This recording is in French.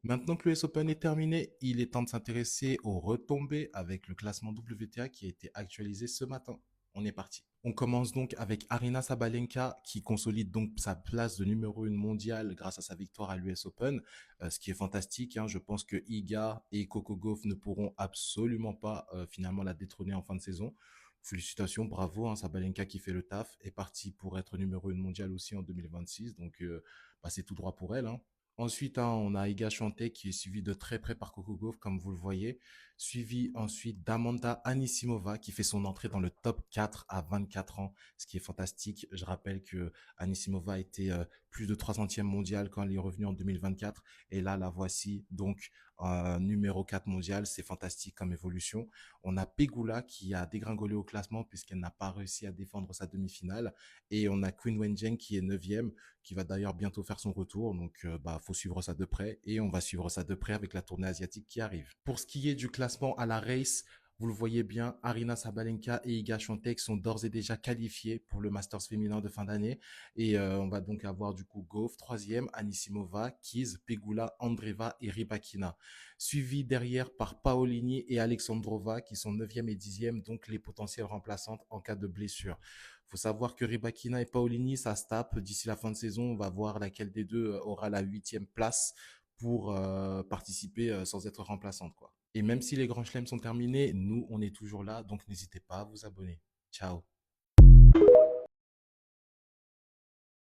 Maintenant que l'US Open est terminé, il est temps de s'intéresser aux retombées avec le classement WTA qui a été actualisé ce matin. On est parti. On commence donc avec Aryna Sabalenka qui consolide donc sa place de numéro 1 mondiale grâce à sa victoire à l'US Open, ce qui est fantastique. Je pense que Iga et Coco Gauff ne pourront absolument pas finalement la détrôner en fin de saison. Félicitations, bravo, Sabalenka qui fait le taf, est partie pour être numéro 1 mondiale aussi en 2026, donc c'est tout droit pour elle. Ensuite, on a Iga Swiatek qui est suivi de très près par Coco Gauff, comme vous le voyez. Suivi ensuite d'Amanda Anisimova qui fait son entrée dans le top 4 à 24 ans, ce qui est fantastique. Je rappelle que Anisimova était plus de 300e mondiale quand elle est revenue en 2024. Et là, la voici donc numéro 4 mondial. C'est fantastique comme évolution. On a Pegula qui a dégringolé au classement puisqu'elle n'a pas réussi à défendre sa demi-finale. Et on a Qin Wenjing qui est 9e, qui va d'ailleurs bientôt faire son retour. Donc, faut suivre ça de près et on va suivre ça de près avec la tournée asiatique qui arrive. Pour ce qui est du classement à la race, vous le voyez bien, Aryna Sabalenka et Iga Swiatek sont d'ores et déjà qualifiés pour le Masters féminin de fin d'année. Et on va donc avoir du coup Gauff, troisième, Anisimova, Keys, Pegula, Andreeva et Rybakina. Suivi derrière par Paolini et Alexandrova qui sont 9e et 10e, donc les potentielles remplaçantes en cas de blessure. Faut savoir que Rybakina et Paolini, ça se tape. D'ici la fin de saison, on va voir laquelle des deux aura la 8e place pour participer sans être remplaçante, quoi. Et même si les grands chelems sont terminés, nous, on est toujours là, donc n'hésitez pas à vous abonner. Ciao.